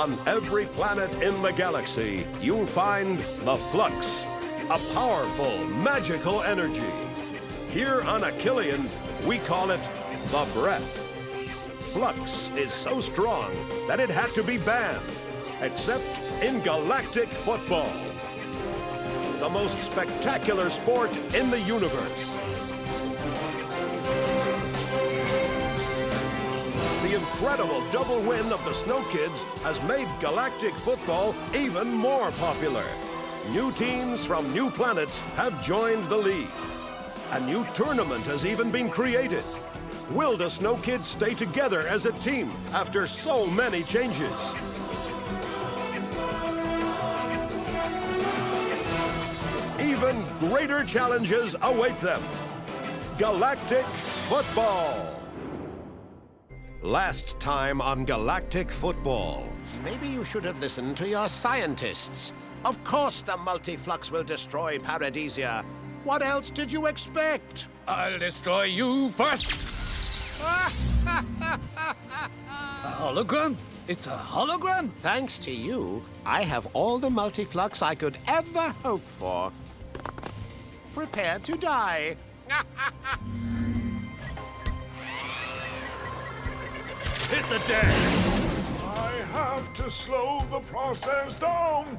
On every planet in the galaxy, you'll find the flux, a powerful, magical energy. Here on Achillean, we call it the breath. Flux is so strong that it had to be banned, except in galactic football, the most spectacular sport in the universe. The incredible double win of the Snow Kids has made galactic football even more popular. New teams from new planets have joined the league. A new tournament has even been created. Will the Snow Kids stay together as a team after so many changes? Even greater challenges await them. Galactic football. Last time on Galactic Football. Maybe you should have listened to your scientists. Of course the multiflux will destroy Paradisia. What else did you expect? I'll destroy you first! A hologram? It's a hologram? Thanks to you, I have all the multiflux I could ever hope for. Prepare to die. Hit the deck! I have to slow the process down.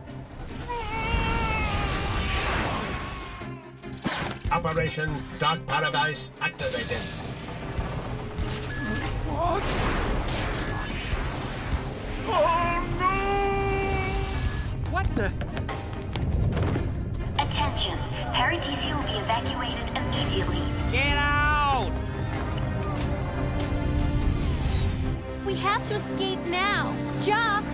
Operation Dark Paradise activated. What? Oh no! What the? Attention, Paradisia will be evacuated immediately. Get out! We have to escape now. Jock!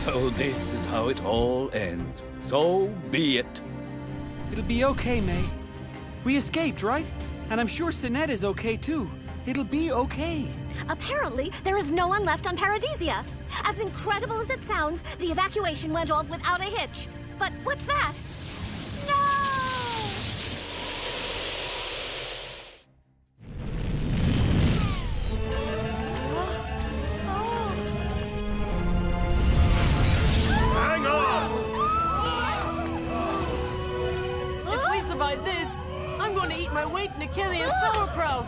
So this is how it all ends. So be it. It'll be okay, May. We escaped, right? And I'm sure Sinet is okay, too. It'll be okay. Apparently, there is no one left on Paradisia. As incredible as it sounds, the evacuation went off without a hitch. But what's that? No! Hang on! If we survive this, I'm going to eat my weight in Achillean sauerkraut.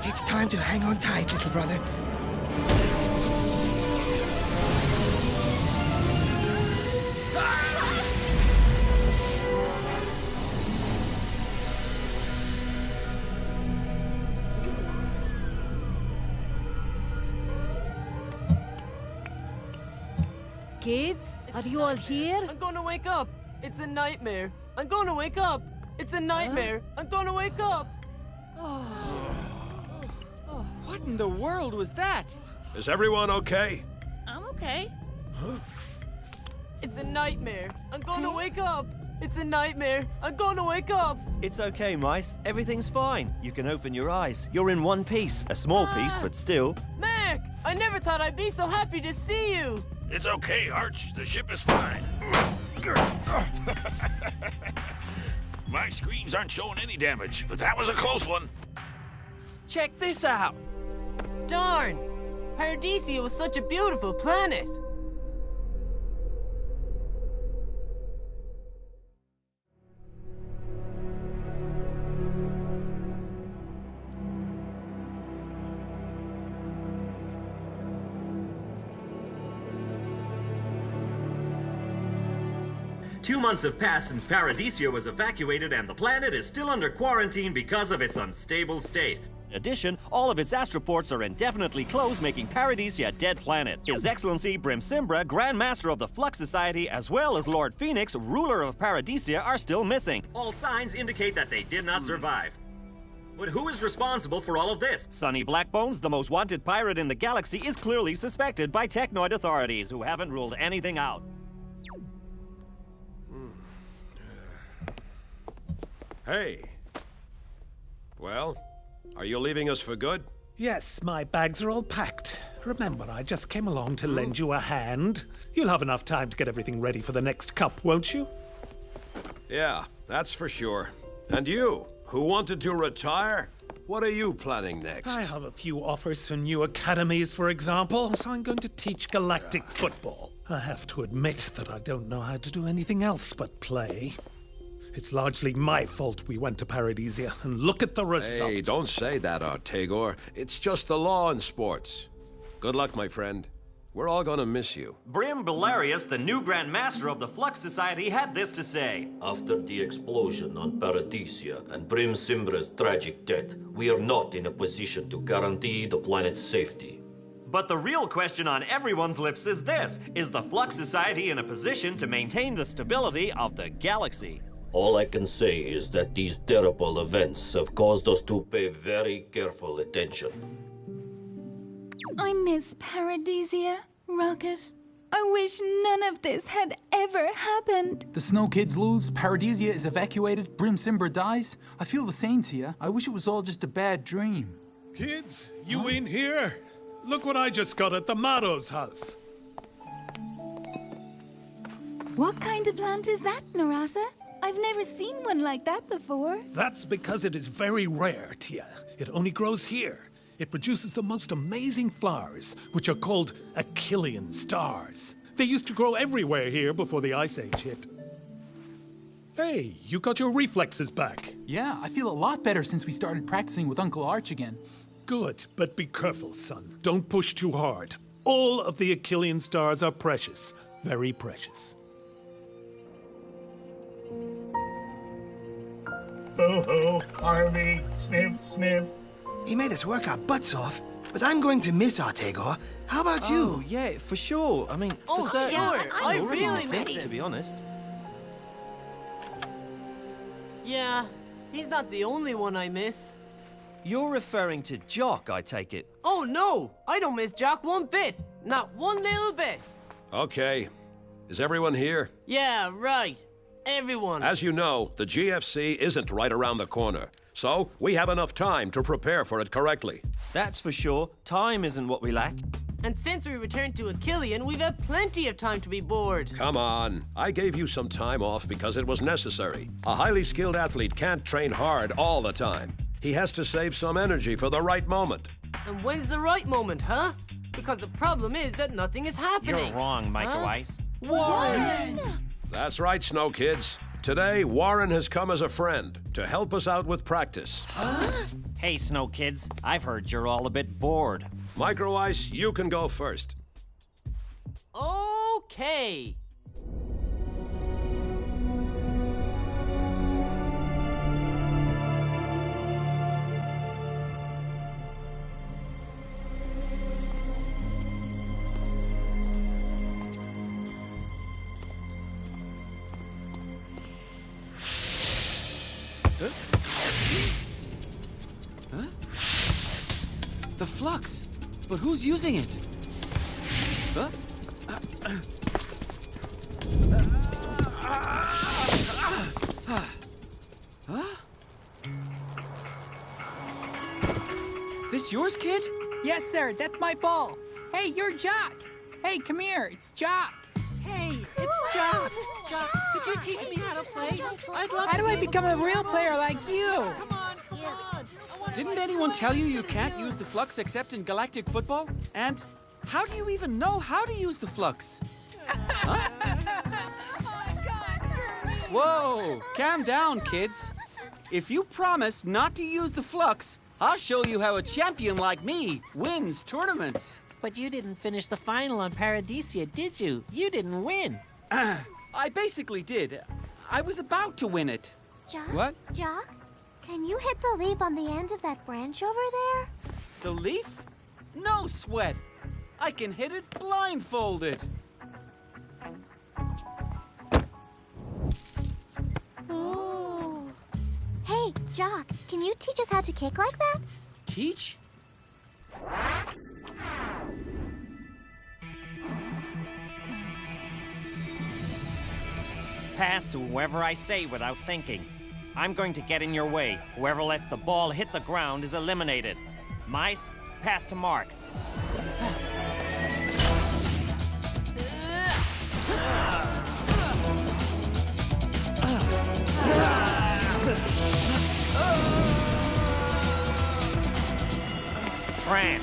It's time to hang on tight, little brother. Kids, are you all here? I'm going to wake up. It's a nightmare. I'm going to wake up. It's a nightmare. I'm going to wake up. What in the world was that? Is everyone okay? I'm okay. It's a nightmare. I'm going to wake up. It's a nightmare. I'm going to wake up. It's okay, mice. Everything's fine. You can open your eyes. You're in one piece. A small piece, but still. Mac, I never thought I'd be so happy to see you. It's okay, Arch. The ship is fine. My screens aren't showing any damage, but that was a close one. Check this out. Darn. Paradisia was such a beautiful planet. Two months have passed since Paradisia was evacuated and the planet is still under quarantine because of its unstable state. In addition, all of its astroports are indefinitely closed, making Paradisia a dead planet. His Excellency Brimsimbra, Grand Master of the Flux Society, as well as Lord Phoenix, ruler of Paradisia, are still missing. All signs indicate that they did not survive. But who is responsible for all of this? Sonny Blackbones, the most wanted pirate in the galaxy, is clearly suspected by Technoid authorities, who haven't ruled anything out. Hey. Well, are you leaving us for good? Yes, my bags are all packed. Remember, I just came along to lend you a hand. You'll have enough time to get everything ready for the next cup, won't you? Yeah, that's for sure. And you, Who wanted to retire? What are you planning next? I have a few offers for new academies, for example, so I'm going to teach Galactic football. I have to admit that I don't know how to do anything else but play. It's largely my fault we went to Paradisia, and look at the result. Hey, don't say that, Artegor. It's just the law in sports. Good luck, my friend. We're all gonna miss you. Brim Belarius, the new Grand Master of the Flux Society, had this to say. After the explosion on Paradisia and Brim Simbra's tragic death, we are not in a position to guarantee the planet's safety. But the real question on everyone's lips is this. Is the Flux Society in a position to maintain the stability of the galaxy? All I can say is that these terrible events have caused us to pay very careful attention. I miss Paradisia, Rocket. I wish none of this had ever happened. The Snow Kids lose, Paradisia is evacuated, Brim Simbra dies. I feel the same, Tia. I wish it was all just a bad dream. Kids, you in here? Look what I just got at the Mado's house. What kind of plant is that, Narata? I've never seen one like that before. That's because it is very rare, Tia. It only grows here. It produces the most amazing flowers, which are called Achillean stars. They used to grow everywhere here before the Ice Age hit. Hey, you got your reflexes back. Yeah, I feel a lot better since we started practicing with Uncle Arch again. Good, but be careful, son. Don't push too hard. All of the Achillean stars are precious. Very precious. Boo-hoo, Harvey, sniff, sniff. He made us work our butts off, but I'm going to miss Artegor. How about you? Oh, yeah, for sure. I mean, for certain. Yeah, I already really miss miss him, him. to be honest. Yeah, he's not the only one I miss. You're referring to Jock, I take it. Oh no, I don't miss Jock one bit. Not one little bit. Okay. Is everyone here? Yeah, right. Everyone. As you know, the GFC isn't right around the corner. So, we have enough time to prepare for it correctly. That's for sure. Time isn't what we lack. And since we returned to Achillean, we've had plenty of time to be bored. Come on. I gave you some time off because it was necessary. A highly skilled athlete can't train hard all the time. He has to save some energy for the right moment. And when's the right moment, huh? Because the problem is that nothing is happening. You're wrong, Micro Ice. Warren! That's right, Snow Kids. Today, Warren has come as a friend to help us out with practice. Huh? Hey, Snow Kids. I've heard you're all a bit bored. Micro Ice, you can go first. Okay. Huh? The flux. But who's using it? Huh? Huh? This yours, kid? Yes, sir. That's my ball. Hey, you're Jock. Hey, come here. It's Jock. Hey, it's Jock. Jock, could you teach me how to play? I'd love How do I become a real player like you? Come on, come on. Didn't anyone tell you you can't use the flux except in galactic football? And how do you even know how to use the flux? Huh? Whoa, calm down, kids. If you promise not to use the flux, I'll show you how a champion like me wins tournaments. But you didn't finish the final on Paradisia, did you? You didn't win. I basically did. I was about to win it. Jock? What? Jock? Can you hit the leaf on the end of that branch over there? The leaf? No sweat. I can hit it blindfolded. Ooh. Hey, Jock, can you teach us how to kick like that? Teach? Pass to whoever I say without thinking. I'm going to get in your way. Whoever lets the ball hit the ground is eliminated. Mice, pass to Mark. Fran.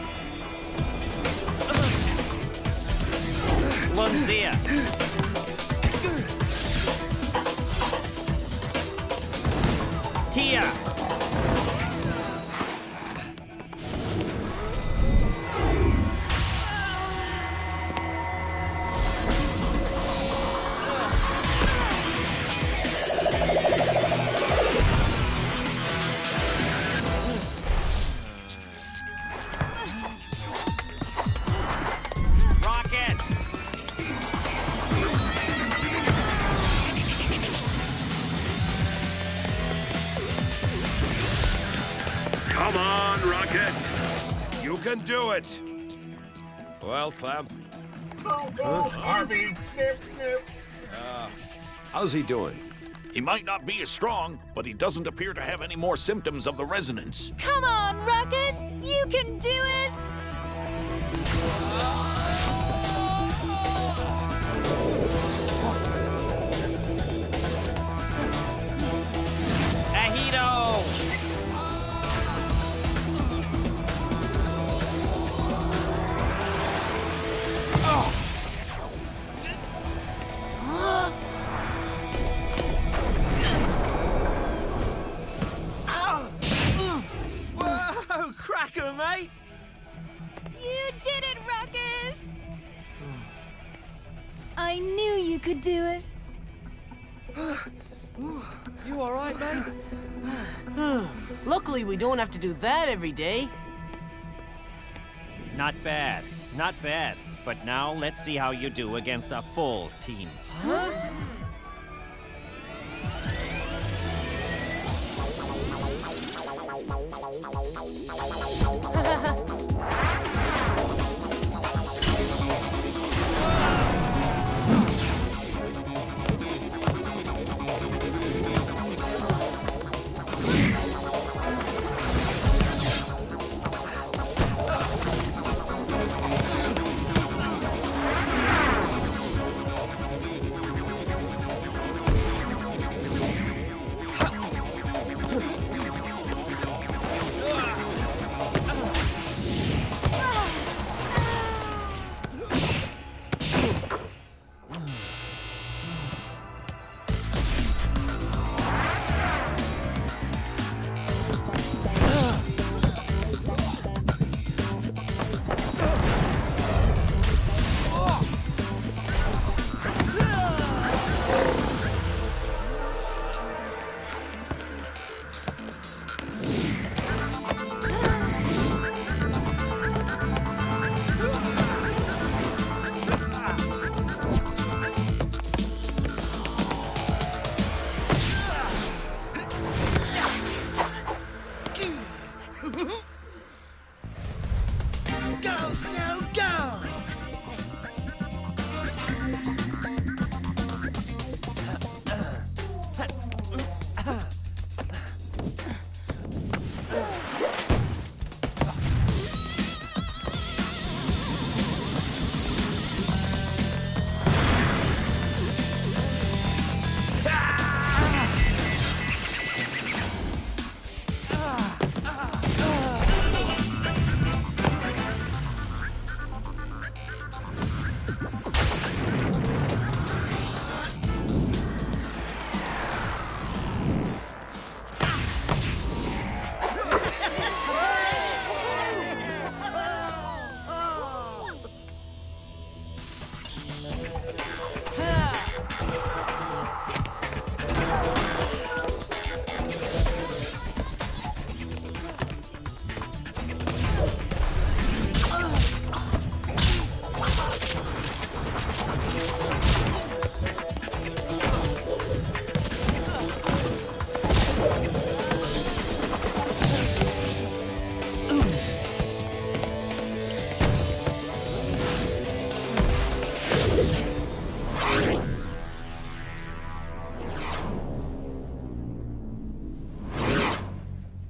Lunzia. Tia. Come on, Rocket. You can do it. Well, Clamp. No, Harvey. Snip, snip. How's he doing? He might not be as strong, but he doesn't appear to have any more symptoms of the resonance. Come on, Rocket! You can do it! Ahito! Whoa, cracker, mate! You did it, Rocket! I knew you could do it. You all right, mate? Luckily, we don't have to do that every day. Not bad, not bad. But now let's see how you do against a full team. Huh?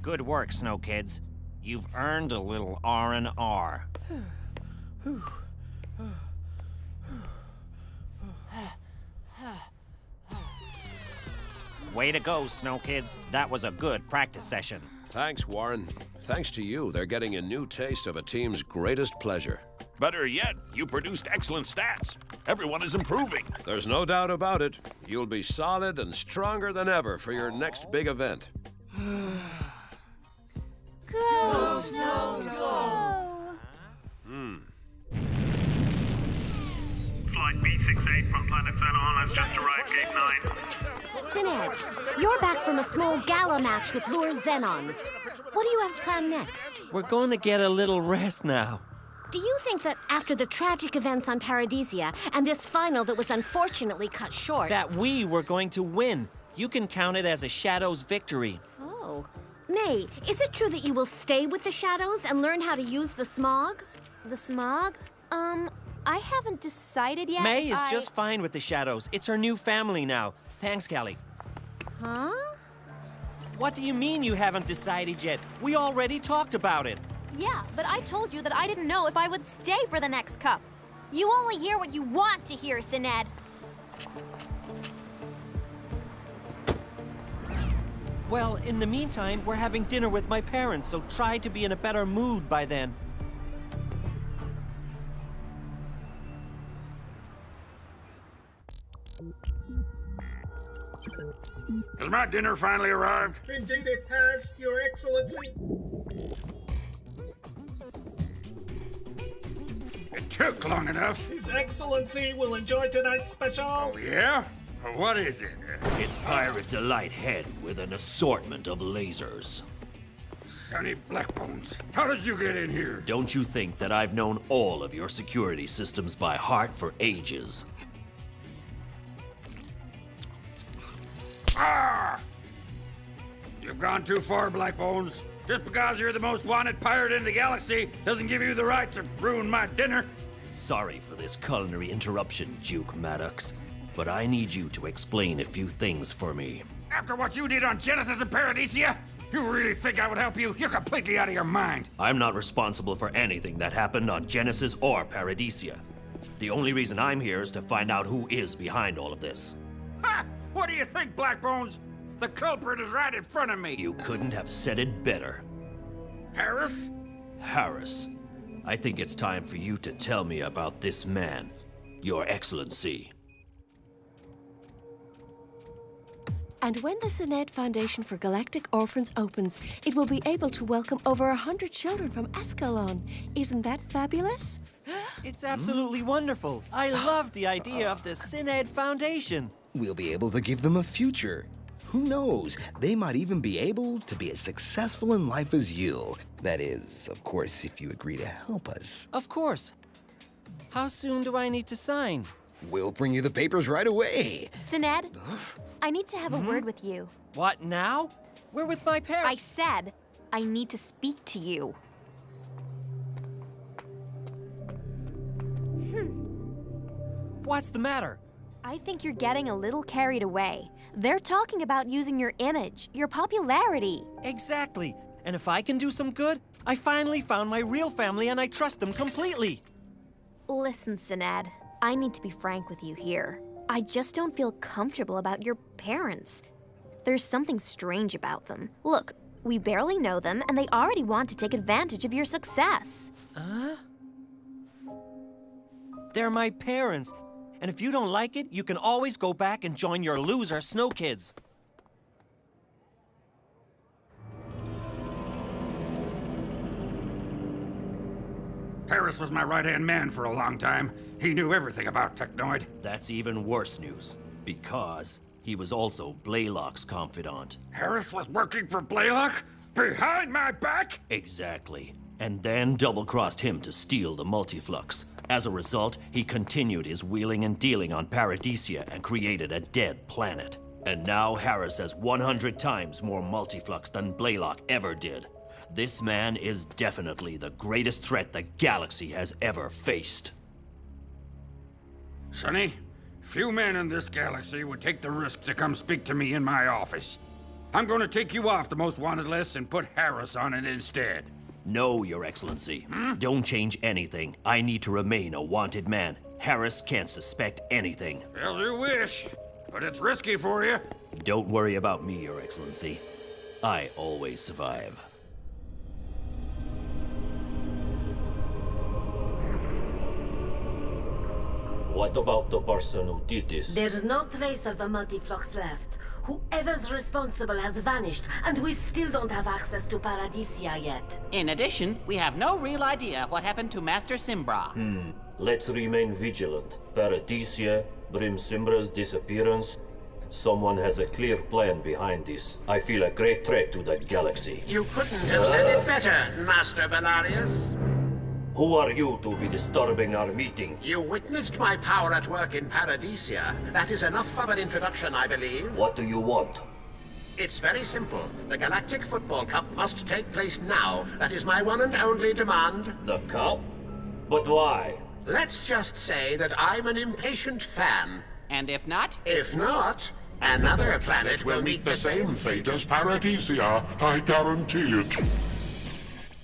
Good work, Snow Kids. You've earned a little R&R. Way to go, Snow Kids. That was a good practice session. Thanks, Warren. Thanks to you, they're getting a new taste of a team's greatest pleasure. Better yet, you produced excellent stats. Everyone is improving. There's no doubt about it. You'll be solid and stronger than ever for your next big event. Go, Snow, go! Flight B68 from planet Xenon has just arrived Gate 9. Syned, you're back from a small gala match with Lure Xenons. What do you have planned next? We're going to get a little rest now. Do you think that after the tragic events on Paradisia and this final that was unfortunately cut short... That we were going to win. You can count it as a Shadows victory. Oh. May, is it true that you will stay with the Shadows and learn how to use the smog? The smog? I haven't decided yet. May is just fine with the Shadows. It's her new family now. Thanks, Callie. Huh? What do you mean you haven't decided yet? We already talked about it. Yeah, but I told you that I didn't know if I would stay for the next cup. You only hear what you want to hear, Syned. Well, in the meantime, we're having dinner with my parents, so try to be in a better mood by then. Has my dinner finally arrived? Indeed it has, Your Excellency. It took long enough. His Excellency will enjoy tonight's special. Oh, yeah? What is it? It's Pirate Delight Head with an assortment of lasers. Sonny Blackbones, how did you get in here? Don't you think that I've known all of your security systems by heart for ages? Ah! You've gone too far, Blackbones. Just because you're the most wanted pirate in the galaxy doesn't give you the right to ruin my dinner. Sorry for this culinary interruption, Duke Maddox, but I need you to explain a few things for me. After what you did on Genesis and Paradisia, you really think I would help you? You're completely out of your mind. I'm not responsible for anything that happened on Genesis or Paradisia. The only reason I'm here is to find out who is behind all of this. Ha! What do you think, Blackbones? The culprit is right in front of me. You couldn't have said it better. Harris? Harris, I think it's time for you to tell me about this man, Your Excellency. And when the Syned Foundation for Galactic Orphans opens, it will be able to welcome over 100 children from Escalon. Isn't that fabulous? It's absolutely wonderful. I love the idea of the Syned Foundation. We'll be able to give them a future. Who knows? They might even be able to be as successful in life as you. That is, of course, if you agree to help us. Of course. How soon do I need to sign? We'll bring you the papers right away. Syned, I need to have a word with you. What, now? We're with my parents. I said I need to speak to you. What's the matter? I think you're getting a little carried away. They're talking about using your image, your popularity. Exactly. And if I can do some good, I finally found my real family and I trust them completely. Listen, Syned, I need to be frank with you here. I just don't feel comfortable about your parents. There's something strange about them. Look, we barely know them and they already want to take advantage of your success. Huh? They're my parents. And if you don't like it, you can always go back and join your loser Snow Kids. Harris was my right-hand man for a long time. He knew everything about Technoid. That's even worse news, because he was also Blaylock's confidant. Harris was working for Blaylock? Behind my back? Exactly. And then double-crossed him to steal the multiflux. As a result, he continued his wheeling and dealing on Paradisia and created a dead planet. And now Harris has 100 times more multiflux than Blaylock ever did. This man is definitely the greatest threat the galaxy has ever faced. Sonny, few men in this galaxy would take the risk to come speak to me in my office. I'm going to take you off the most wanted list and put Harris on it instead. No, Your Excellency. Don't change anything. I need to remain a wanted man. Harris can't suspect anything. As you wish, but it's risky for you. Don't worry about me, Your Excellency. I always survive. What about the person who did this? There's no trace of the multiflux left. Whoever's responsible has vanished, and we still don't have access to Paradisia yet. In addition, we have no real idea what happened to Master Simbra. Let's remain vigilant. Paradisia, Brim Simbra's disappearance. Someone has a clear plan behind this. I feel a great threat to the galaxy. You couldn't have said it better, Master Valarius. Who are you to be disturbing our meeting? You witnessed my power at work in Paradisia. That is enough of an introduction, I believe. What do you want? It's very simple. The Galactic Football Cup must take place now. That is my one and only demand. The cup? But why? Let's just say that I'm an impatient fan. And if not? If not, another planet will meet the same fate as Paradisia. I guarantee it.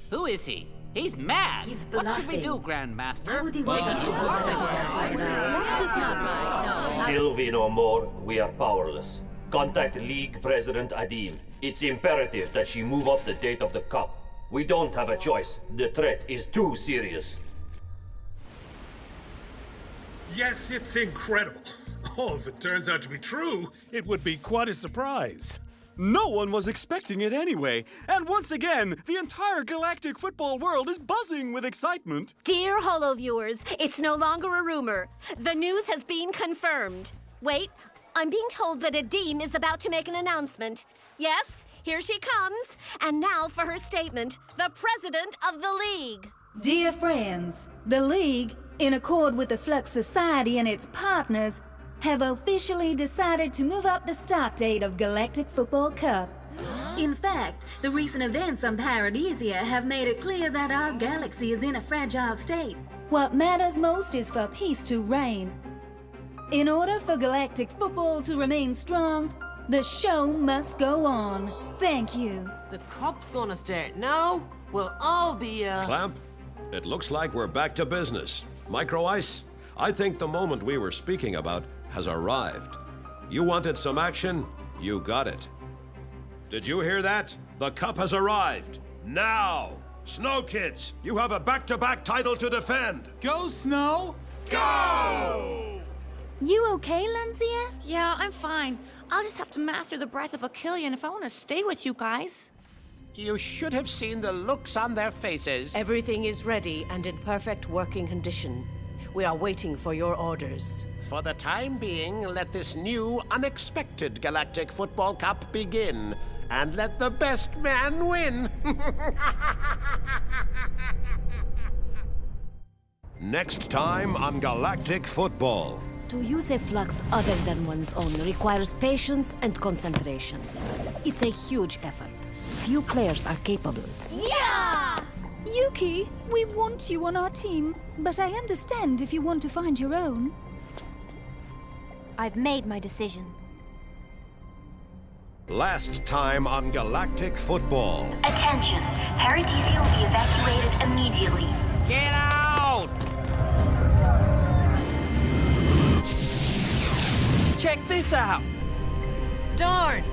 Who is he? He's mad. He's what should we do, Grandmaster? How would he make us do bluffing? That's right. That's just not right. No. Till we know more, we are powerless. Contact League President Adim. It's imperative that she move up the date of the cup. We don't have a choice. The threat is too serious. Yes, it's incredible. Oh, if it turns out to be true, it would be quite a surprise. No one was expecting it anyway. And once again, the entire galactic football world is buzzing with excitement. Dear Holo viewers, it's no longer a rumor. The news has been confirmed. Wait, I'm being told that Adim is about to make an announcement. Yes, here she comes. And now for her statement, the president of the League. Dear friends, the League, in accord with the Flux Society and its partners, have officially decided to move up the start date of Galactic Football Cup. In fact, the recent events on Paradisia have made it clear that our galaxy is in a fragile state. What matters most is for peace to reign. In order for galactic football to remain strong, the show must go on. Thank you. The cup's gonna start now. We'll all be, Clamp, it looks like we're back to business. Micro Ice, I think the moment we were speaking about has arrived. You wanted some action? You got it. Did you hear that? The cup has arrived. Now! Snow Kids, you have a back-to-back title to defend. Go, Snow! Go! You okay, Lancia? Yeah, I'm fine. I'll just have to master the breath of Achillean if I want to stay with you guys. You should have seen the looks on their faces. Everything is ready and in perfect working condition. We are waiting for your orders. For the time being, let this new, unexpected Galactic Football Cup begin. And let the best man win. Next time on Galactic Football. To use a flux other than one's own requires patience and concentration. It's a huge effort. Few players are capable. Yeah! Yuki, we want you on our team, but I understand if you want to find your own. I've made my decision. Last time on Galactic Football. Attention, Paradisia will be evacuated immediately. Get out! Check this out! Darn!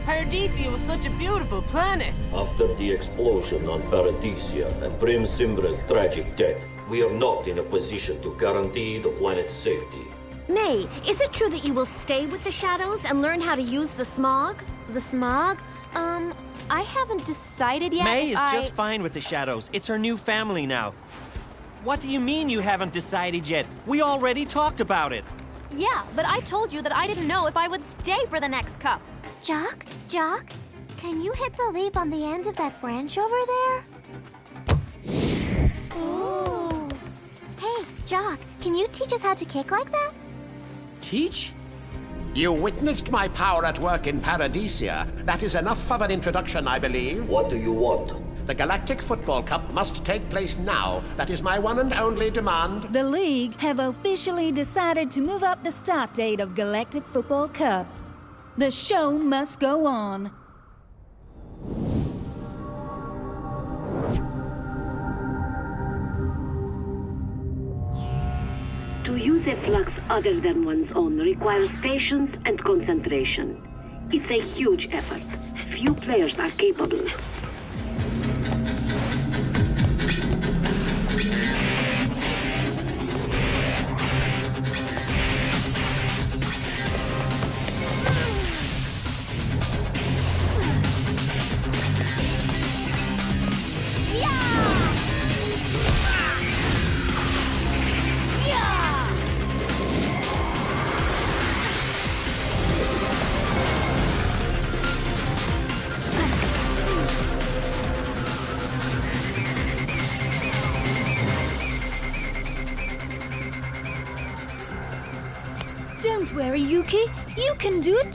Paradisia was such a beautiful planet. After the explosion on Paradisia and Brim Simbra's tragic death, we are not in a position to guarantee the planet's safety. May, is it true that you will stay with the shadows and learn how to use the smog? The smog? I haven't decided yet. May is just fine with the shadows. It's her new family now. What do you mean you haven't decided yet? We already talked about it. Yeah, but I told you that I didn't know if I would stay for the next cup. Jock, can you hit the leaf on the end of that branch over there? Ooh. Hey, Jock, can you teach us how to kick like that? Teach? You witnessed my power at work in Paradisia. That is enough of an introduction, I believe. What do you want? The Galactic Football Cup must take place now. That is my one and only demand. The League have officially decided to move up the start date of Galactic Football Cup. The show must go on. To use a flux other than one's own requires patience and concentration. It's a huge effort. Few players are capable. worry, Yuki. You can do it.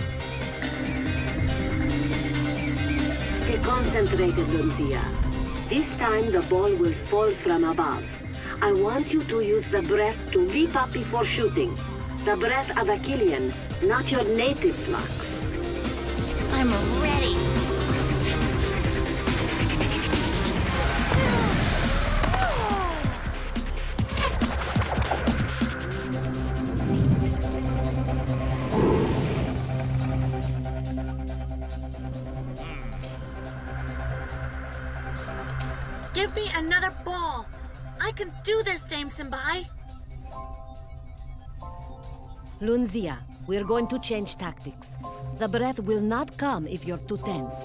Stay concentrated, Luncia. This time the ball will fall from above. I want you to use the breath to leap up before shooting. The breath of a Killian, not your native flux. I'm ready. Give me another ball. I can do this, Dame Senpai. Lunzia, we're going to change tactics. The breath will not come if you're too tense.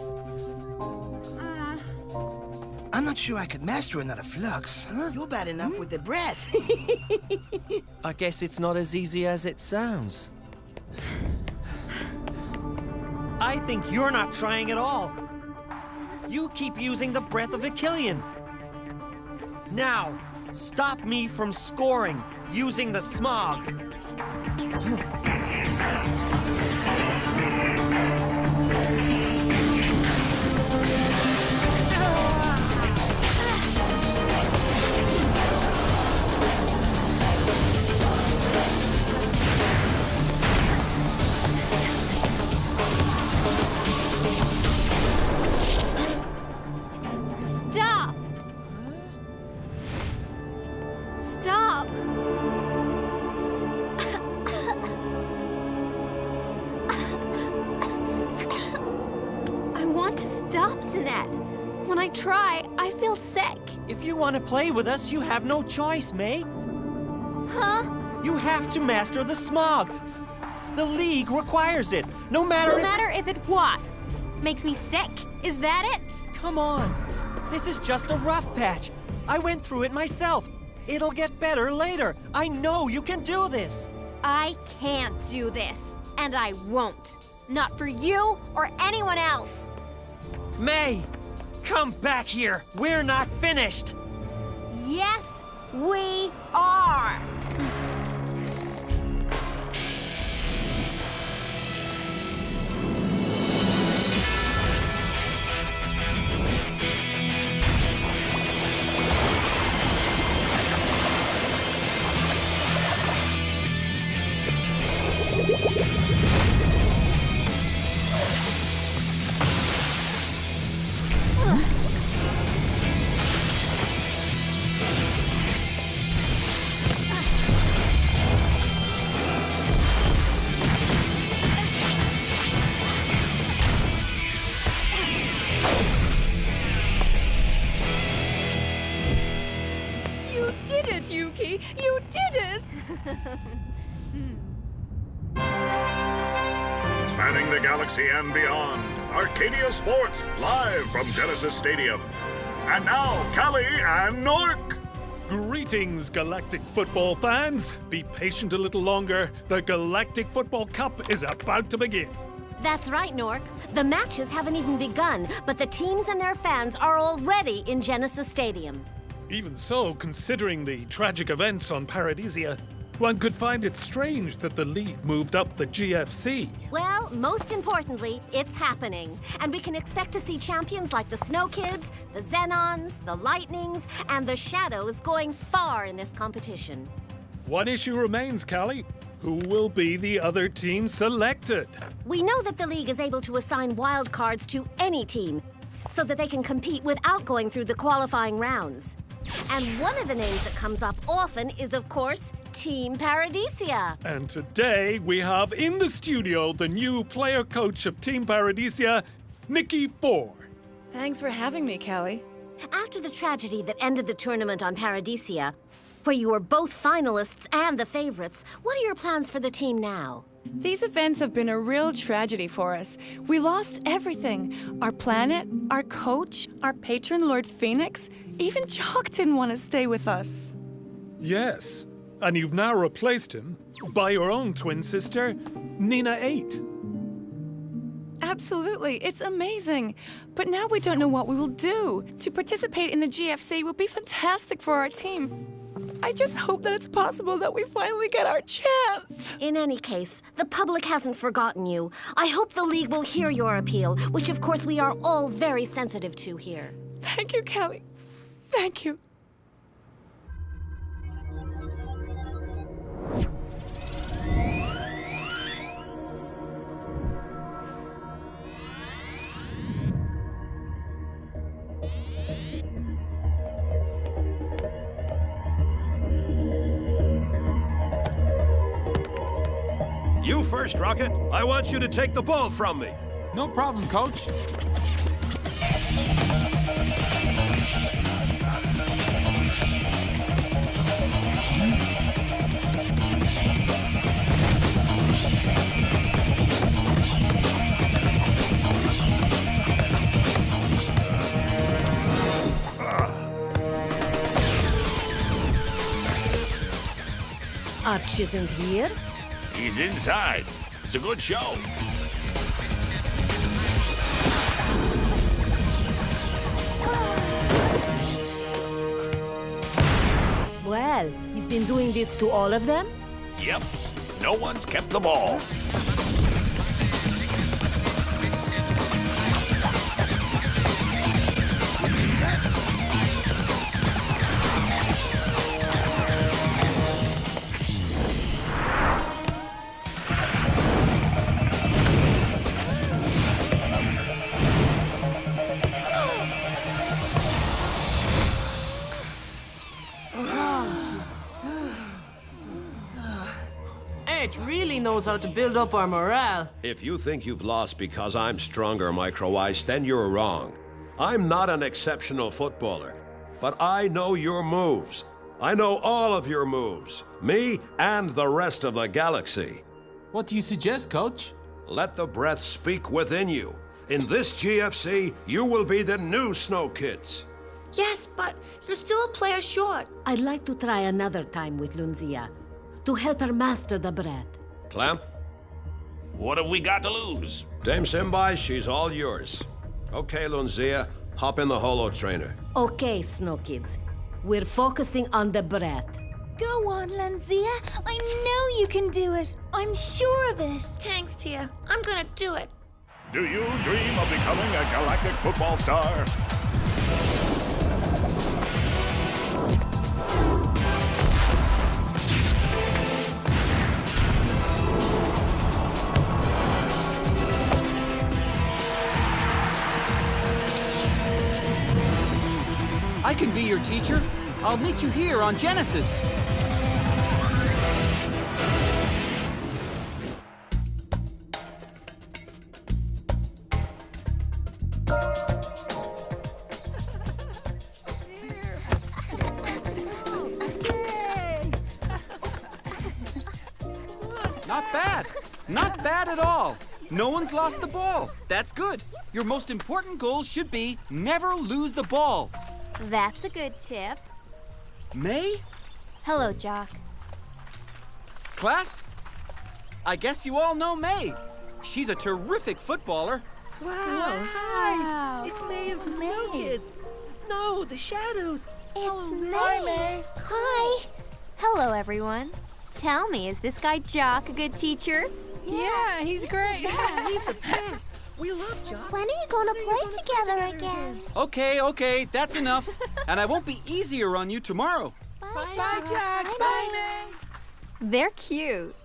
I'm not sure I could master another flux. Huh? You're bad enough with the breath. I guess it's not as easy as it sounds. I think you're not trying at all. You keep using the breath of a Killian. Now, stop me from scoring using the smog. Stop! Stop! I want to stop, Sinette. When I try, I feel sick. If you want to play with us, you have no choice, May. Huh? You have to master the smog. The League requires it, no matter if it what? Makes me sick? Is that it? Come on. This is just a rough patch. I went through it myself. It'll get better later. I know you can do this. I can't do this. And I won't. Not for you or anyone else. May, come back here. We're not finished. Yes, we are. You did it, Yuki. You did it. Spanning the galaxy and beyond, Arcadia Sports, live from Genesis Stadium. And now, Callie and Nork! Greetings, Galactic football fans. Be patient a little longer. The Galactic Football Cup is about to begin. That's right, Nork. The matches haven't even begun, but the teams and their fans are already in Genesis Stadium. Even so, considering the tragic events on Paradisia, one could find it strange that the League moved up the GFC. Well, most importantly, it's happening. And we can expect to see champions like the Snow Kids, the Xenons, the Lightnings, and the Shadows going far in this competition. One issue remains, Callie. Who will be the other team selected? We know that the League is able to assign wild cards to any team so that they can compete without going through the qualifying rounds. And one of the names that comes up often is, of course, Team Paradisia. And today we have in the studio the new player coach of Team Paradisia, Nikki Ford. Thanks for having me, Callie. After the tragedy that ended the tournament on Paradisia, where you were both finalists and the favorites, what are your plans for the team now? These events have been a real tragedy for us. We lost everything. Our planet, our coach, our patron, Lord Phoenix. Even Jock didn't want to stay with us. Yes, and you've now replaced him by your own twin sister, Nina 8. Absolutely, it's amazing. But now we don't know what we will do. To participate in the GFC would be fantastic for our team. I just hope that it's possible that we finally get our chance. In any case, the public hasn't forgotten you. I hope the League will hear your appeal, which of course we are all very sensitive to here. Thank you, Callie. Thank you. You first, Rocket. I want you to take the ball from me. No problem, Coach. Arch isn't here? He's inside. It's a good show. Well, he's been doing this to all of them? Yep. No one's kept the ball. Really knows how to build up our morale. If you think you've lost because I'm stronger micro-ice, then you're wrong. I'm not an exceptional footballer, but I know your moves. I know all of your moves. Me and the rest of the galaxy. What do you suggest, Coach? Let the breath speak within you. In this GFC, you will be the new Snow Kids. Yes, but you're still a player short. I'd like to try another time with Lunzia, to help her master the breath. Clamp? What have we got to lose? Dame Simbai, she's all yours. Okay, Lunzia, hop in the holo trainer. Okay, Snow Kids. We're focusing on the breath. Go on, Lunzia. I know you can do it. I'm sure of it. Thanks, Tia. I'm gonna do it. Do you dream of becoming a galactic football star? I can be your teacher. I'll meet you here on Genesis. Not bad. Not bad at all. No one's lost the ball. That's good. Your most important goal should be never lose the ball. That's a good tip. May? Hello, Jock. Class? I guess you all know May. She's a terrific footballer. Wow. Hi. It's May of the Snow Kids. No, the shadows. It's May. Hi, May. Hi. Hello, everyone. Tell me, is this guy Jock a good teacher? Yeah, he's great. Yeah, he's the best. We love Jock. When are you going to play together again? Okay, that's enough. And I won't be easier on you tomorrow. Bye, Jock. Bye, May. They're cute.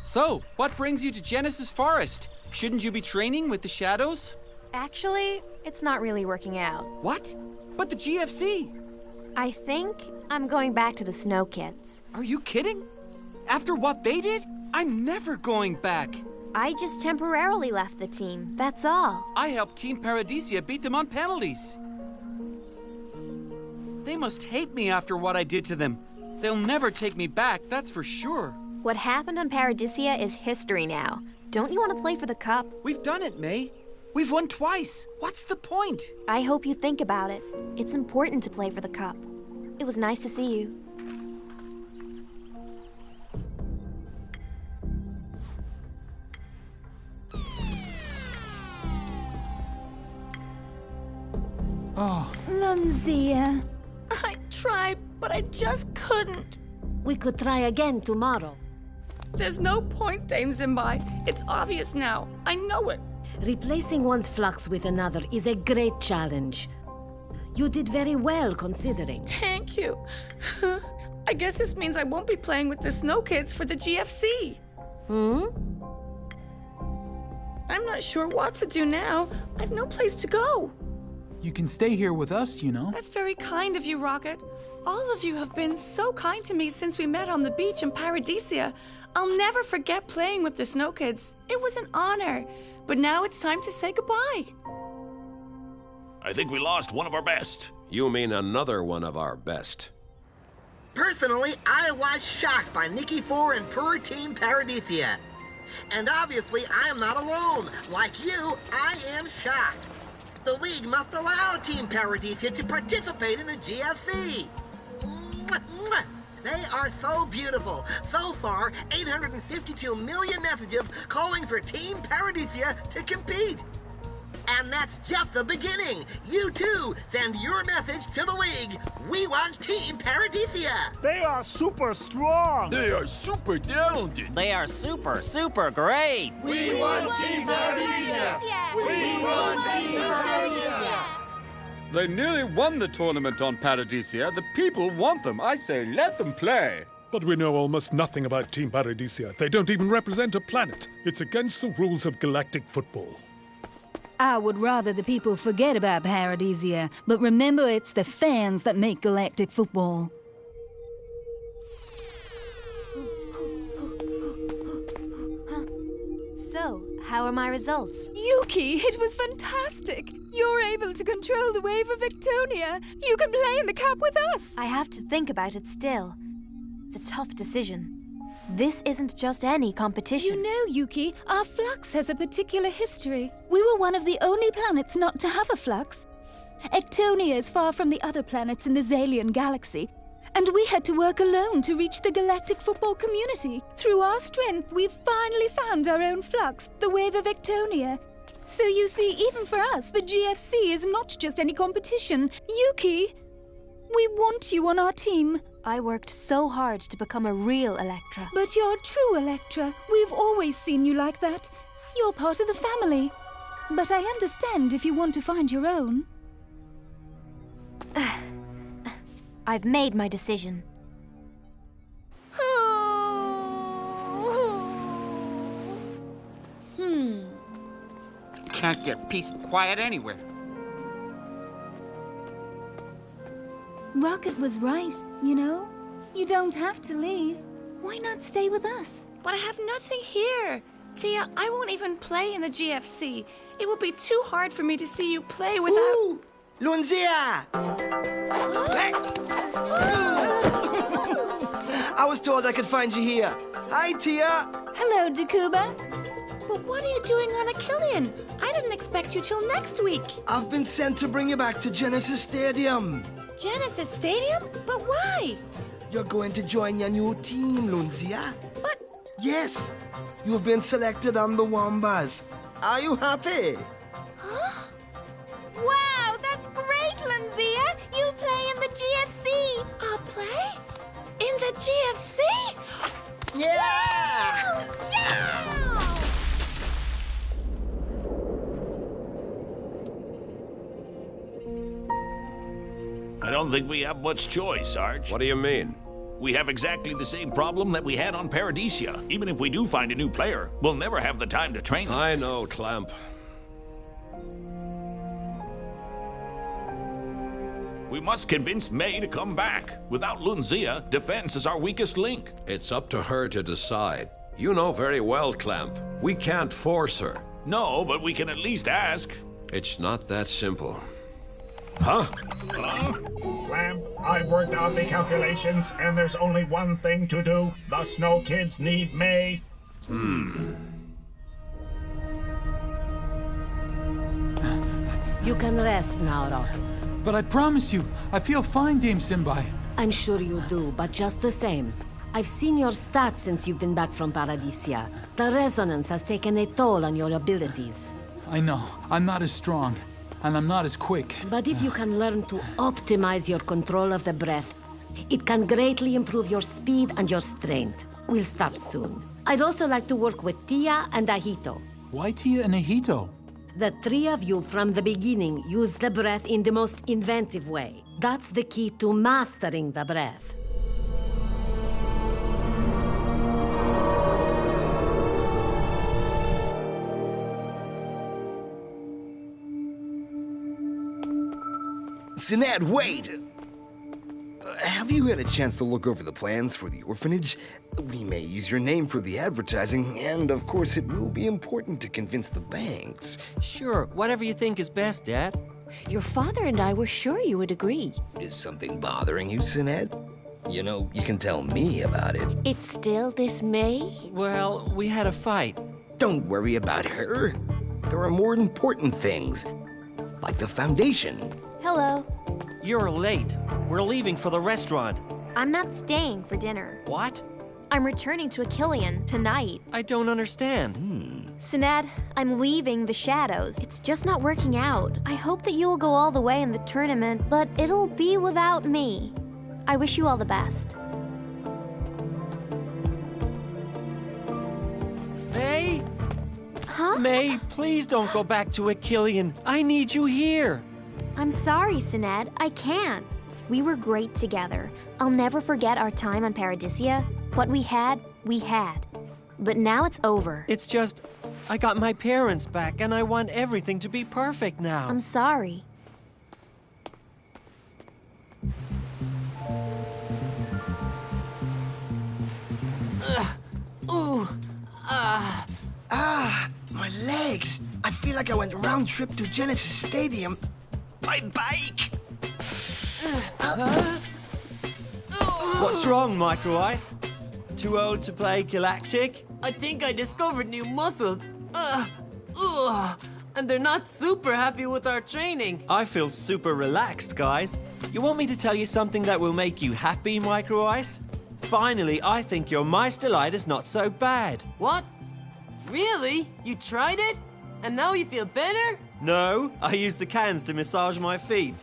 So, what brings you to Genesis Forest? Shouldn't you be training with the shadows? Actually, it's not really working out. What? But the GFC? I think I'm going back to the Snow Kids. Are you kidding? After what they did? I'm never going back. I just temporarily left the team, that's all. I helped Team Paradisia beat them on penalties. They must hate me after what I did to them. They'll never take me back, that's for sure. What happened on Paradisia is history now. Don't you want to play for the cup? We've done it, May. We've won twice. What's the point? I hope you think about it. It's important to play for the cup. It was nice to see you. Oh. Lunzia. I tried, but I just couldn't. We could try again tomorrow. There's no point, Dame Zimbai. It's obvious now. I know it. Replacing one's flux with another is a great challenge. You did very well, considering. Thank you. I guess this means I won't be playing with the Snow Kids for the GFC. I'm not sure what to do now. I've no place to go. You can stay here with us, you know. That's very kind of you, Rocket. All of you have been so kind to me since we met on the beach in Paradisia. I'll never forget playing with the Snow Kids. It was an honor. But now it's time to say goodbye. I think we lost one of our best. You mean another one of our best. Personally, I was shocked by Nikki 4 and poor Team Paradisia. And obviously, I am not alone. Like you, I am shocked. The League must allow Team Paradisia to participate in the GFC. They are so beautiful. So far, 852 million messages calling for Team Paradisia to compete. And that's just the beginning. You too, send your message to the League. We want Team Paradisia. They are super strong. They are super talented. They are super, super great. We want Team Paradisia. We want Team Paradisia. They nearly won the tournament on Paradisia. The people want them. I say, let them play. But we know almost nothing about Team Paradisia. They don't even represent a planet. It's against the rules of galactic football. I would rather the people forget about Paradisia, but remember it's the fans that make galactic football. So, how are my results? Yuki, it was fantastic! You're able to control the wave of Victonia. You can play in the cup with us. I have to think about it still. It's a tough decision. This isn't just any competition. You know, Yuki, our flux has a particular history. We were one of the only planets not to have a flux. Ectonia is far from the other planets in the Xalian galaxy, and we had to work alone to reach the galactic football community. Through our strength, we've finally found our own flux, the wave of Ectonia. So you see, even for us, the GFC is not just any competition. Yuki, we want you on our team. I worked so hard to become a real Electra. But you're true Electra. We've always seen you like that. You're part of the family. But I understand if you want to find your own. I've made my decision. Can't get peace and quiet anywhere. Rocket was right, you know? You don't have to leave. Why not stay with us? But I have nothing here. Tia, I won't even play in the GFC. It would be too hard for me to see you play without... Ooh! Lunzia! I was told I could find you here. Hi, Tia! Hello, Dakuba. But what are you doing on Achillean? I didn't expect you till next week. I've been sent to bring you back to Genesis Stadium. Genesis Stadium? But why? You're going to join your new team, Lunzia. But... Yes, you've been selected on the Wambas. Are you happy? Huh? Wow, that's great, Lunzia! You play in the GFC! I'll play? In the GFC? Yeah! Yeah! I don't think we have much choice, Sarge. What do you mean? We have exactly the same problem that we had on Paradisia. Even if we do find a new player, we'll never have the time to train them. I know, Clamp. We must convince May to come back. Without Lunzia, defense is our weakest link. It's up to her to decide. You know very well, Clamp. We can't force her. No, but we can at least ask. It's not that simple. Huh? Clamp, I've worked out the calculations, and there's only one thing to do. The Snow Kids need May. You can rest now, Rocket. But I promise you, I feel fine, Dame Simbai. I'm sure you do, but just the same. I've seen your stats since you've been back from Paradisia. The resonance has taken a toll on your abilities. I know, I'm not as strong, and I'm not as quick. But if you can learn to optimize your control of the breath, It can greatly improve your speed and your strength. We'll start soon. I'd also like to work with Tia and Ahito. Why Tia and Ahito? The three of you from the beginning use the breath in the most inventive way. That's the key to mastering the breath. Sinead, wait! Have you had a chance to look over the plans for the orphanage? We may use your name for the advertising, and of course it will be important to convince the banks. Sure, whatever you think is best, Dad. Your father and I were sure you would agree. Is something bothering you, Sinead? You know, you can tell me about it. It's still this May? Well, we had a fight. Don't worry about her. There are more important things, like the foundation. Hello. You're late. We're leaving for the restaurant. I'm not staying for dinner. What? I'm returning to Achillean tonight. I don't understand. Sinead, I'm leaving the Shadows. It's just not working out. I hope that you'll go all the way in the tournament, but it'll be without me. I wish you all the best. May? Huh? May, please don't go back to Achillean. I need you here. I'm sorry, Sinead. I can't. We were great together. I'll never forget our time on Paradisia. What we had, we had. But now it's over. It's just, I got my parents back and I want everything to be perfect now. I'm sorry. My legs. I feel like I went round trip to Genesis Stadium by bike. What's wrong, Micro Ice? Too old to play Galactik? I think I discovered new muscles. And they're not super happy with our training. I feel super relaxed, guys. You want me to tell you something that will make you happy, Micro Ice? Finally, I think your Mice Delight is not so bad. What? Really? You tried it? And now you feel better? No, I use the cans to massage my feet.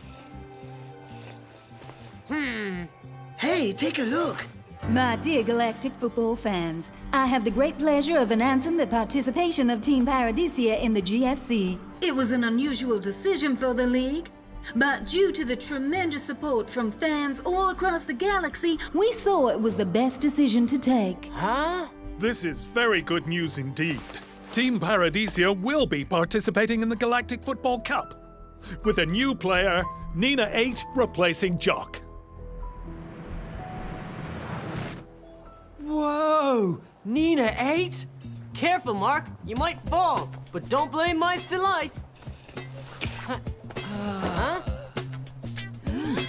Hey, take a look. My dear Galactic football fans, I have the great pleasure of announcing the participation of Team Paradisia in the GFC. It was an unusual decision for the league, but due to the tremendous support from fans all across the galaxy, we saw it was the best decision to take. Huh? This is very good news indeed. Team Paradisia will be participating in the Galactic Football Cup, with a new player, Nina 8, replacing Jock. Whoa! Nina 8? Careful, Mark. You might fall, but don't blame Mice Delight. Huh?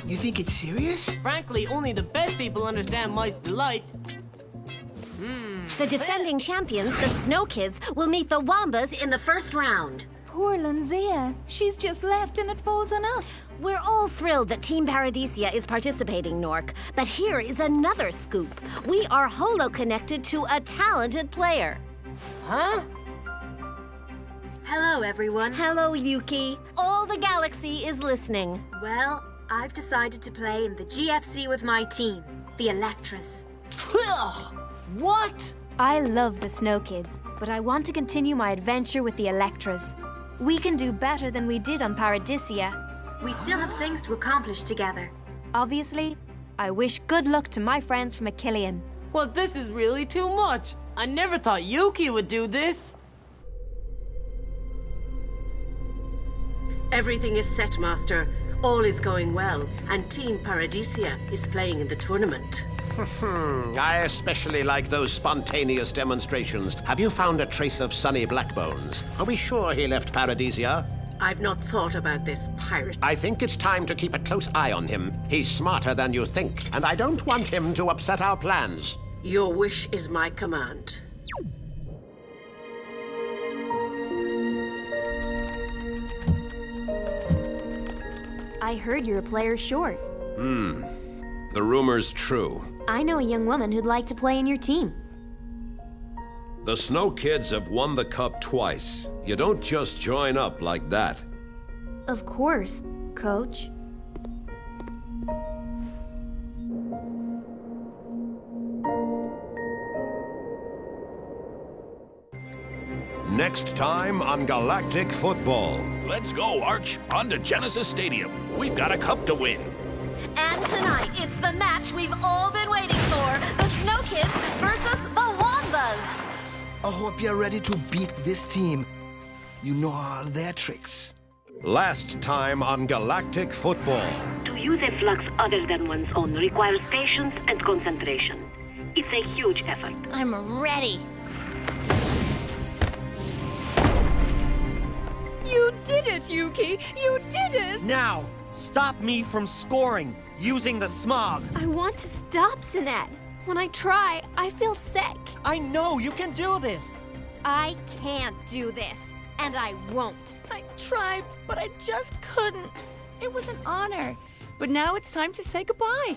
You think it's serious? Frankly, only the best people understand Mice Delight. The defending champions, the Snow Kids, will meet the Wambas in the first round. Poor Lanzea. She's just left and it falls on us. We're all thrilled that Team Paradisia is participating, Nork. But here is another scoop. We are holo-connected to a talented player. Huh? Hello, everyone. Hello, Yuki. All the galaxy is listening. Well, I've decided to play in the GFC with my team, the Electras. What? I love the Snow Kids, but I want to continue my adventure with the Electras. We can do better than we did on Paradisia. We still have things to accomplish together. Obviously, I wish good luck to my friends from Achillean. Well, this is really too much. I never thought Yuki would do this. Everything is set, Master. All is going well, and Team Paradisia is playing in the tournament. I especially like those spontaneous demonstrations. Have you found a trace of Sonny Blackbones? Are we sure he left Paradisia? I've not thought about this pirate. I think it's time to keep a close eye on him. He's smarter than you think, and I don't want him to upset our plans. Your wish is my command. I heard you're a player short. The rumor's true. I know a young woman who'd like to play in your team. The Snow Kids have won the cup twice. You don't just join up like that. Of course, Coach. Next time on Galactic Football. Let's go, Arch. On to Genesis Stadium. We've got a cup to win. And tonight, it's the match we've all been waiting for. The Snow Kids versus the Wambas. I hope you're ready to beat this team. You know all their tricks. Last time on Galactic Football. To use a flux other than one's own requires patience and concentration. It's a huge effort. I'm ready. You did it, Yuki! You did it! Now, stop me from scoring using the smog. I want to stop, Sinette. When I try, I feel sick. I know you can do this. I can't do this, and I won't. I tried, but I just couldn't. It was an honor, but now it's time to say goodbye.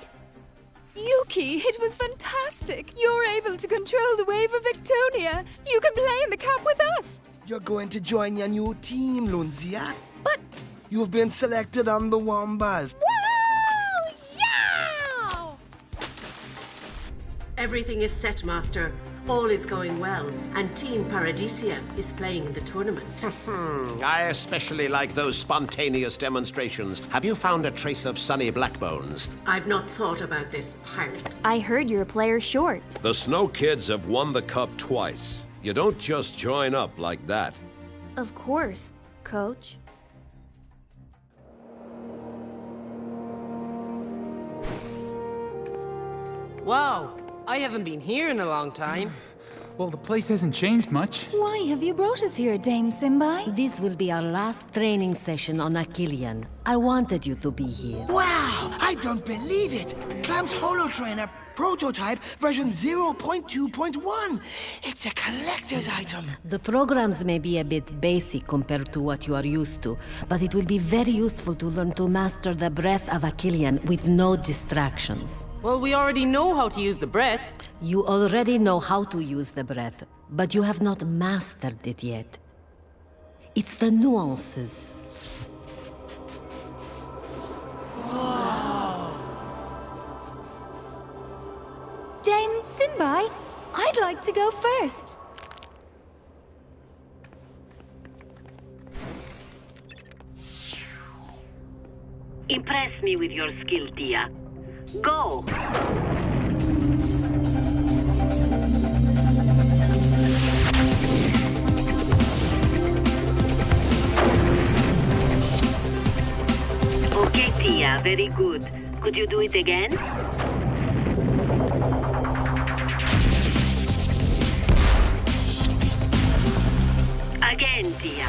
Yuki, it was fantastic. You're able to control the wave of Victonia. You can play in the cup with us. You're going to join your new team, Lunzia. But you've been selected on the Wambas. Woo! Yeah! Everything is set, Master. All is going well, and Team Paradisia is playing in the tournament. I especially like those spontaneous demonstrations. Have you found a trace of Sunny Blackbones? I've not thought about this part. I heard you're a player short. The Snow Kids have won the cup twice. You don't just join up like that. Of course, Coach. Wow, I haven't been here in a long time. Well, the place hasn't changed much. Why have you brought us here, Dame Simbai? This will be our last training session on Achillean. I wanted you to be here. Wow! I don't believe it! Clam's Holotrainer prototype version 0.2.1. It's a collector's item. The programs may be a bit basic compared to what you are used to, but it will be very useful to learn to master the breath of Achillean with no distractions. Well, we already know how to use the breath. You already know how to use the breath, but you have not mastered it yet. It's the nuances. Dame Simbai, I'd like to go first. Impress me with your skill, Tia. Go! Okay, Tia, very good. Could you do it again? Again, Tia.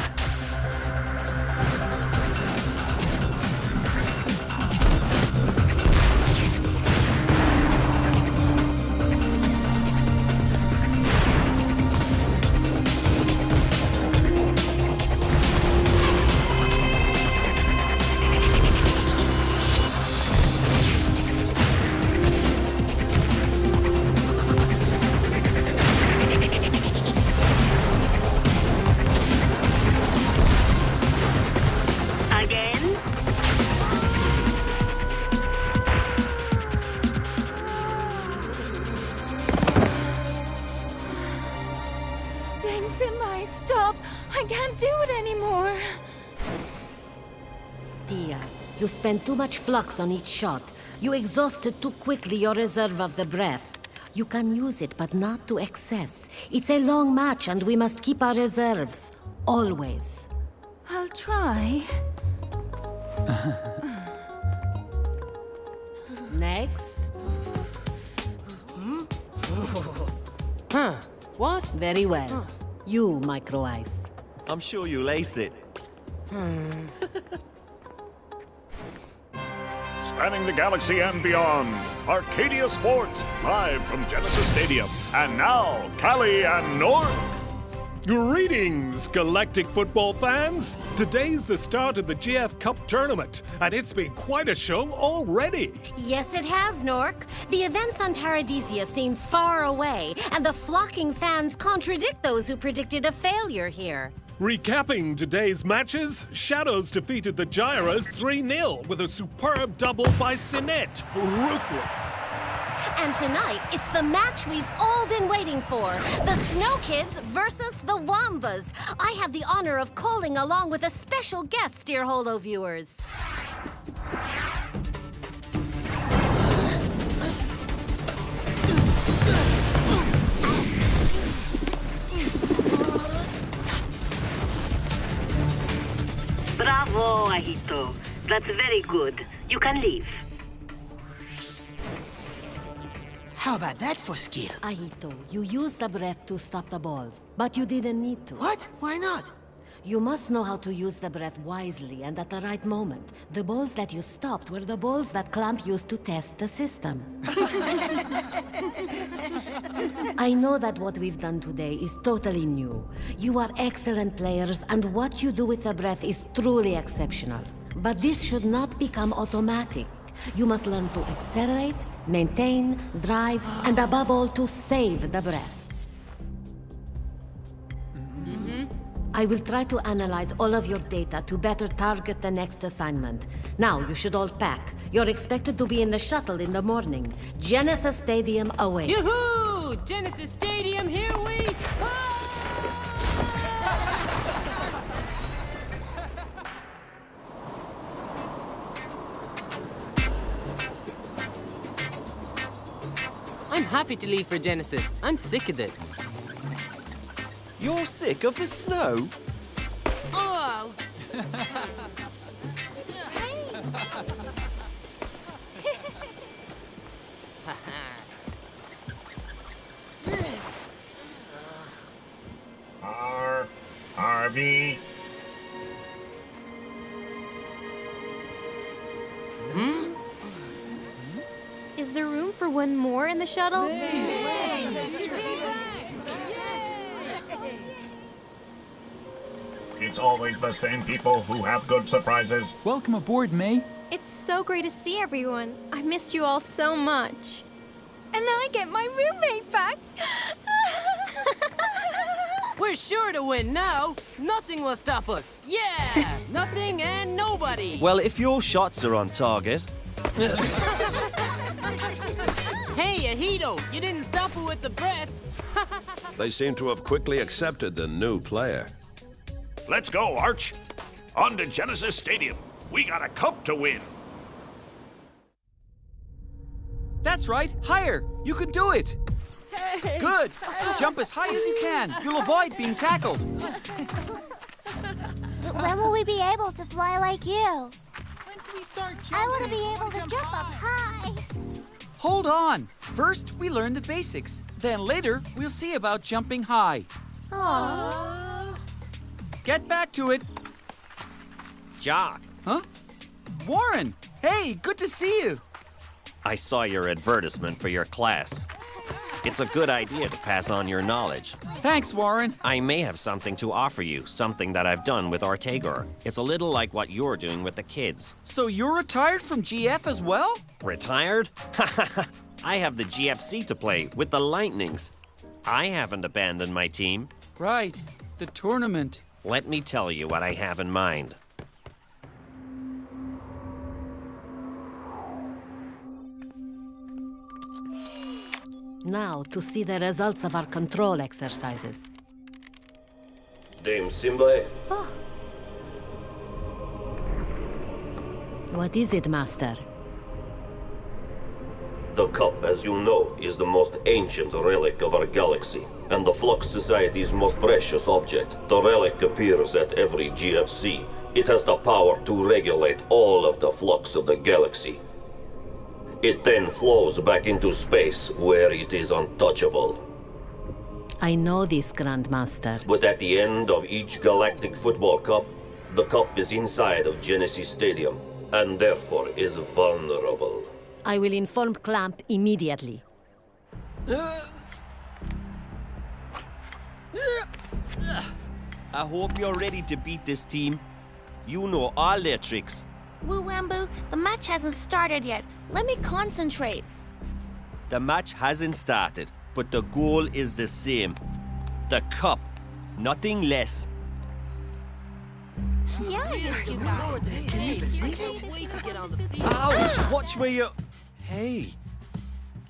Dame Simbai, stop! I can't do it anymore. Tia, you spend too much flux on each shot. You exhausted too quickly your reserve of the breath. You can use it, but not to excess. It's a long match, and we must keep our reserves. Always. I'll try. Next. Huh? What? Very well. You, Micro Ice. I'm sure you'll ace it. Spanning the galaxy and beyond, Arcadia Sports, live from Genesis Stadium. And now, Callie and Nork. Greetings, Galactic football fans! Today's the start of the GF Cup tournament, and it's been quite a show already. Yes, it has, Nork. The events on Paradisia seem far away, and the flocking fans contradict those who predicted a failure here. Recapping today's matches, Shadows defeated the Gyras 3-0 with a superb double by Sinette. Ruthless. And tonight, it's the match we've all been waiting for. The Snow Kids versus the Wambas. I have the honor of calling along with a special guest, dear Holo viewers. Bravo, Ahito. That's very good. You can leave. How about that for skill? Ahito, you used the breath to stop the balls, but you didn't need to. What? Why not? You must know how to use the breath wisely and at the right moment. The balls that you stopped were the balls that Clamp used to test the system. I know that what we've done today is totally new. You are excellent players, and what you do with the breath is truly exceptional. But this should not become automatic. You must learn to accelerate, maintain, drive, and above all, to save the breath. I will try to analyze all of your data to better target the next assignment. Now, you should all pack. You're expected to be in the shuttle in the morning. Genesis Stadium awaits. Yoo-hoo! Genesis Stadium, here we... I'm happy to leave for Genesis. I'm sick of this. You're sick of the snow? Oh! Harvey. Is there room for one more in the shuttle? It's always the same people who have good surprises. Welcome aboard, May. It's so great to see everyone. I missed you all so much. And I get my roommate back. We're sure to win now. Nothing will stop us. Yeah! Nothing and nobody. Well, if your shots are on target. Hey, Ahito, you didn't stop her with the breath. They seem to have quickly accepted the new player. Let's go, Arch. On to Genesis Stadium. We got a cup to win. That's right. Higher. You can do it. Hey. Good. Jump as high as you can. You'll avoid being tackled. But when will we be able to fly like you? When can we start jumping? I want to be able to jump up high. Hold on. First, we learn the basics. Then later, we'll see about jumping high. Aww. Get back to it. Jock. Huh? Warren! Hey, good to see you. I saw your advertisement for your class. It's a good idea to pass on your knowledge. Thanks, Warren. I may have something to offer you, something that I've done with Ortegor. It's a little like what you're doing with the kids. So you're retired from GF as well? Retired? I have the GFC to play with the Lightnings. I haven't abandoned my team. Right, the tournament. Let me tell you what I have in mind. Now, to see the results of our control exercises. Dame Simba? Oh. What is it, Master? The cup, as you know, is the most ancient relic of our galaxy, and the Flux Society's most precious object. The relic appears at every GFC. It has the power to regulate all of the flux of the galaxy. It then flows back into space, where it is untouchable. I know this, Grandmaster. But at the end of each Galactic Football Cup, the cup is inside of Genesis Stadium, and therefore is vulnerable. I will inform Clamp immediately. I hope you're ready to beat this team. You know all their tricks. Woo Wambu, the match hasn't started yet. Let me concentrate. The match hasn't started, but the goal is the same. The cup, nothing less. Yeah, I guess you got Ouch! Watch where you... Hey.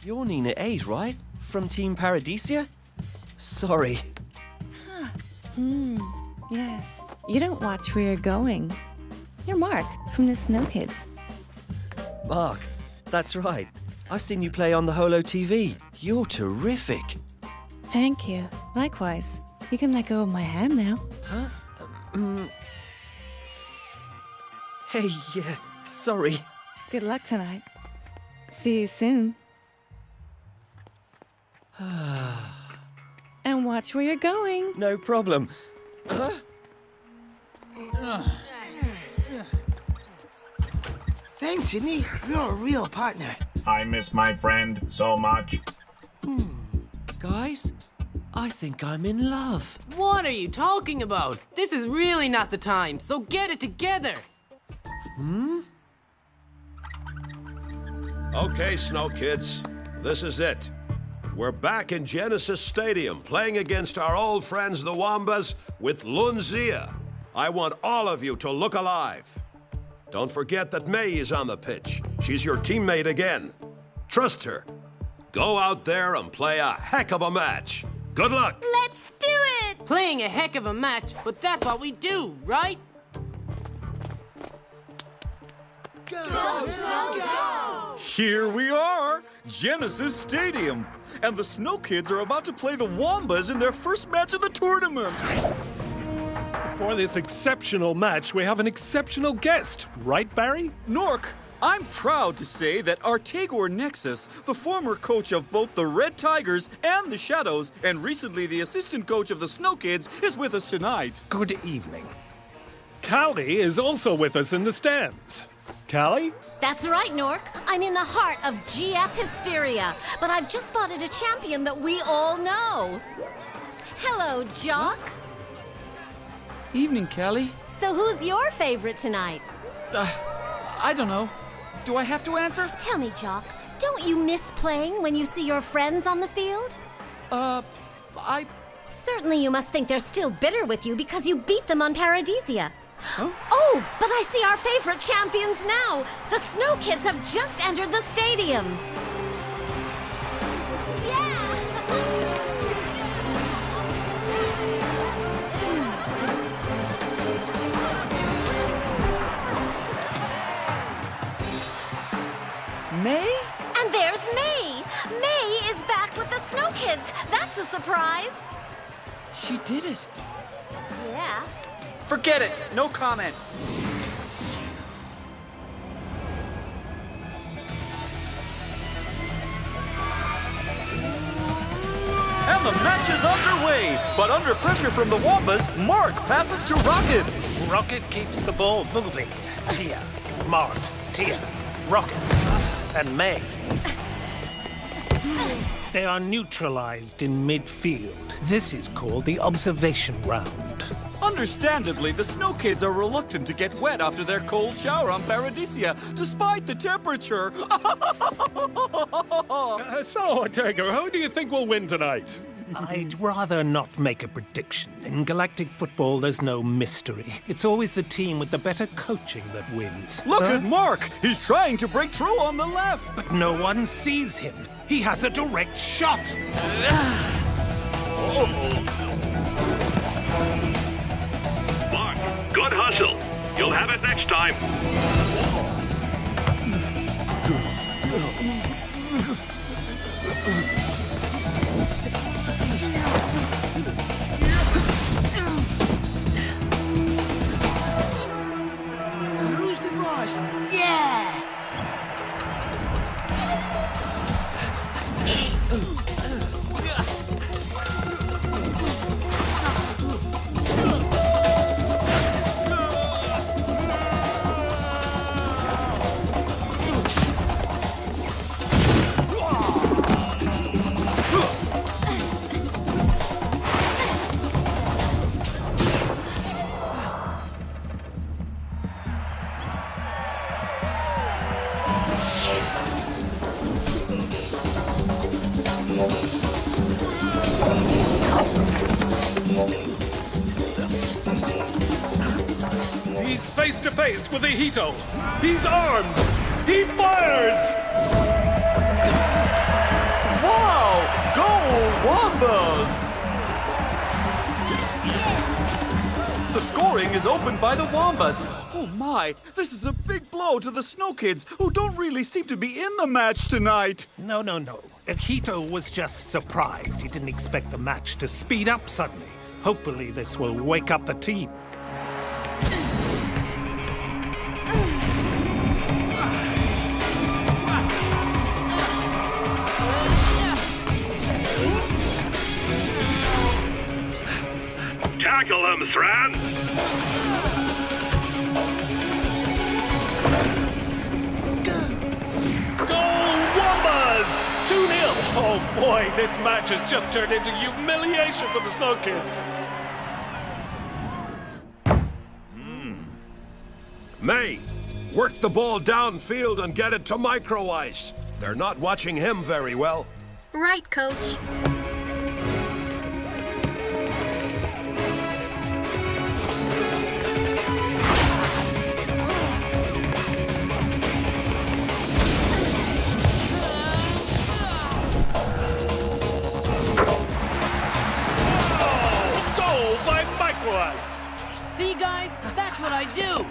You're Nina 8, right? From Team Paradisia? Sorry. Yes. You don't watch where you're going. You're Mark from the Snow Kids. Mark, that's right. I've seen you play on the Holo TV. You're terrific. Thank you. Likewise. You can let go of my hand now. Huh? Hey, yeah, sorry. Good luck tonight. See you soon. And watch where you're going. No problem. Thanks, Sydney. You're a real partner. I miss my friend so much. Guys, I think I'm in love. What are you talking about? This is really not the time, so get it together. Okay, Snow Kids, this is it. We're back in Genesis Stadium, playing against our old friends, the Wambas, with Lunzia. I want all of you to look alive. Don't forget that May is on the pitch. She's your teammate again. Trust her. Go out there and play a heck of a match. Good luck. Let's do it! Playing a heck of a match, but that's what we do, right? Here we are, Genesis Stadium. And the Snow Kids are about to play the Wambas in their first match of the tournament. For this exceptional match, we have an exceptional guest. Right, Barry? Nork, I'm proud to say that Artegor Nexus, the former coach of both the Red Tigers and the Shadows, and recently the assistant coach of the Snow Kids, is with us tonight. Good evening. Callie is also with us in the stands. Callie? That's right, Nork. I'm in the heart of GF hysteria, but I've just spotted a champion that we all know. Hello, Jock. Evening, Callie. So who's your favorite tonight? I don't know. Do I have to answer? Tell me, Jock, don't you miss playing when you see your friends on the field? Certainly you must think they're still bitter with you because you beat them on Paradisia. Huh? Oh, but I see our favorite champions now. The Snow Kids have just entered the stadium. May? And there's May. May is back with the Snow Kids. That's a surprise. She did it. Yeah. Forget it. No comment. And the match is underway. But under pressure from the Wambas, Mark passes to Rocket. Rocket keeps the ball moving. Tia, Mark, Tia, Rocket, and May. They are neutralized in midfield. This is called the observation round. Understandably, the Snow Kids are reluctant to get wet after their cold shower on Paradisia, despite the temperature. So, Tiger, who do you think will win tonight? I'd rather not make a prediction. In galactic football, there's no mystery. It's always the team with the better coaching that wins. Look at Mark! He's trying to break through on the left. But no one sees him. He has a direct shot. Mark, good hustle. You'll have it next time. Who's the boss? Yeah! He's face to face with a Hito. He's armed. He fires! Go, Wambas! The scoring is opened by the Wambas. Oh my, this is a big blow to the Snow Kids, who don't really seem to be in the match tonight. No. Hito was just surprised. He didn't expect the match to speed up suddenly. Hopefully this will wake up the team. Tackle him, Thran! Goal, Wambas! 2-0! Oh boy, this match has just turned into humiliation for the Snow Kids. May, work the ball downfield and get it to micro ice. They're not watching him very well. Right, Coach. See, guys? That's what I do!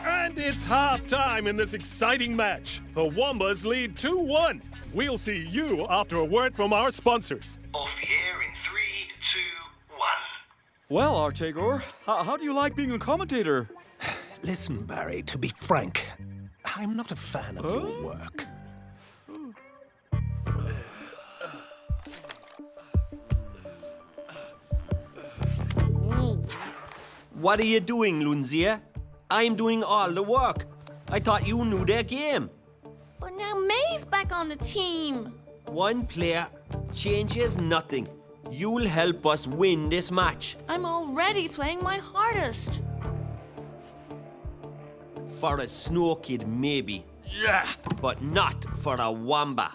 And it's half-time in this exciting match. The Wambas lead 2-1. We'll see you after a word from our sponsors. Off the air in 3, 2, 1. Well, Artegor, how do you like being a commentator? Listen, Barry, to be frank, I'm not a fan of your work. What are you doing, Lunzia? I'm doing all the work. I thought you knew their game. But now May's back on the team. One player changes nothing. You'll help us win this match. I'm already playing my hardest. For a Snow Kid, maybe. Yeah. But not for a Wamba.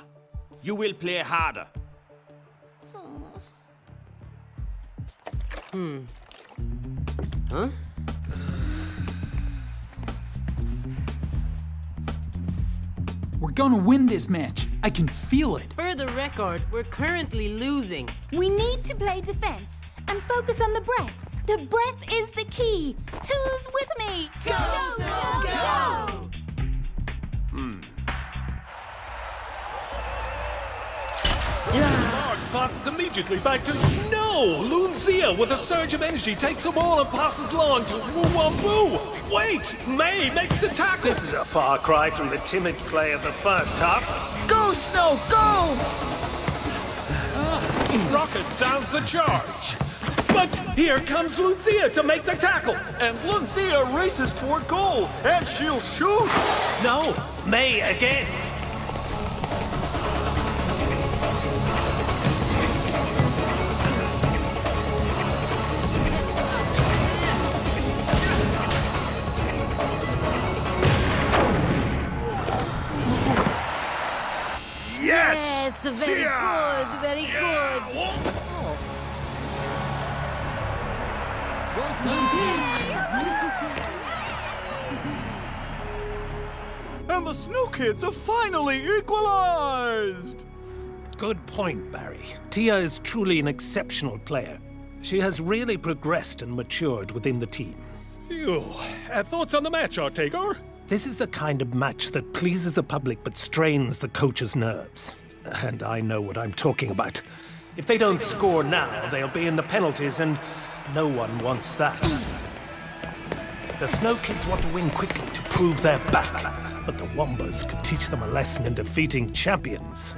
You will play harder. Huh? We're gonna win this match. I can feel it. For the record, we're currently losing. We need to play defense and focus on the breath. The breath is the key. Who's with me? Go, Snow, go! Mark passes immediately back to... No! Lunzia, with a surge of energy, takes the ball and passes long to Woo-Wamboo. Wait! May makes the tackle. This is a far cry from the timid play of the first half. Go, Snow, go! Rocket sounds the charge. But here comes Lunzia to make the tackle. And Lunzia races toward goal, and she'll shoot. No, May again. Yes, very good, very good. And the Snow Kids have finally equalized! Good point, Barry. Tia is truly an exceptional player. She has really progressed and matured within the team. Thoughts on the match, Artegor? This is the kind of match that pleases the public but strains the coach's nerves. And I know what I'm talking about. If they don't score now, they'll be in the penalties, and no one wants that. The Snow Kids want to win quickly to prove they're back, but the Wambas could teach them a lesson in defeating champions.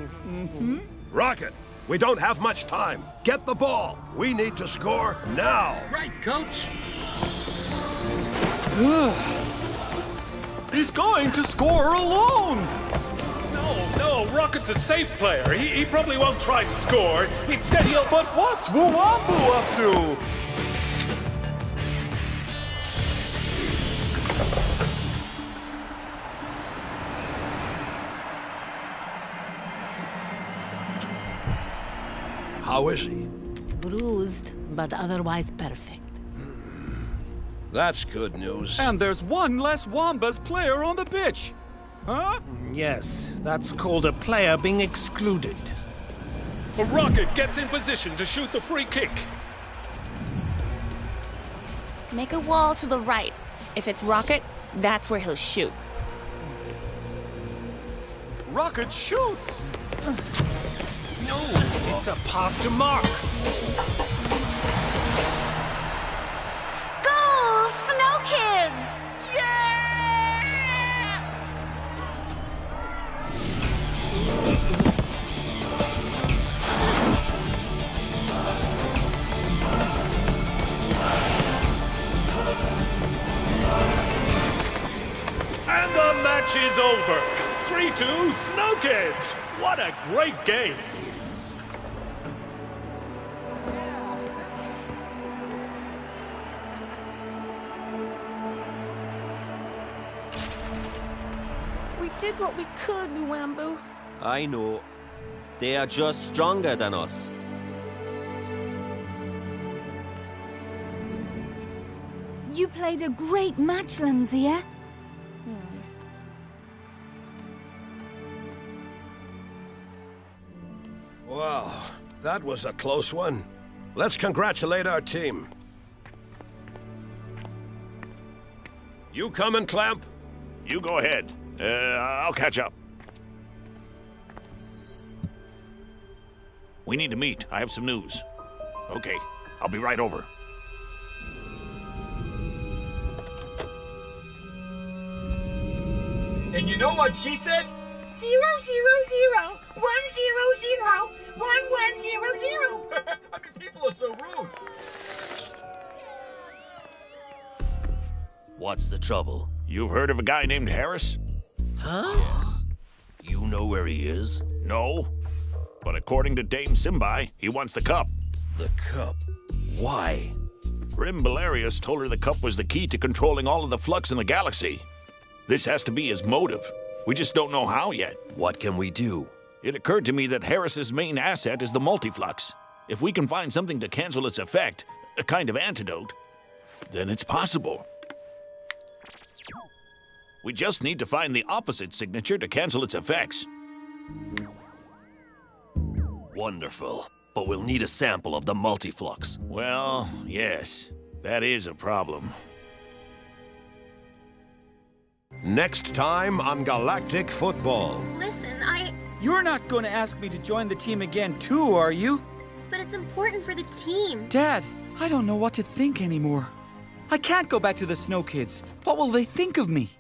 Rocket, we don't have much time. Get the ball. We need to score now. Right, Coach. He's going to score alone! No, Rocket's a safe player. He probably won't try to score. Instead, he'll... But what's Wamboo up to? How is he? Bruised, but otherwise perfect. That's good news. And there's one less Wambas player on the pitch. Huh? Yes, that's called a player being excluded. Rocket gets in position to shoot the free kick. Make a wall to the right. If it's Rocket, that's where he'll shoot. Rocket shoots! No, it's a pass to Mark. Goal, Snow Kids! And the match is over. 3-2 Snow Kids. What a great game. We did what we could, Wambu. I know. They are just stronger than us. You played a great match, Lanzia. Wow, that was a close one. Let's congratulate our team. You coming, Clamp? You go ahead. I'll catch up. We need to meet. I have some news. Okay, I'll be right over. And you know what she said? 0, 0, 0, 1, 0, 0, 1, 1, 0, 0. I mean, people are so rude. What's the trouble? You've heard of a guy named Harris? Huh? Yes. You know where he is? No. But according to Dame Simbai, he wants the cup. The cup? Why? Rim Balarius told her the cup was the key to controlling all of the flux in the galaxy. This has to be his motive. We just don't know how yet. What can we do? It occurred to me that Harris's main asset is the multiflux. If we can find something to cancel its effect, a kind of antidote, then it's possible. We just need to find the opposite signature to cancel its effects. Wonderful. But we'll need a sample of the multiflux. Well, yes. That is a problem. Next time on Galactic Football. Listen, You're not going to ask me to join the team again too, are you? But it's important for the team. Dad, I don't know what to think anymore. I can't go back to the Snow Kids. What will they think of me?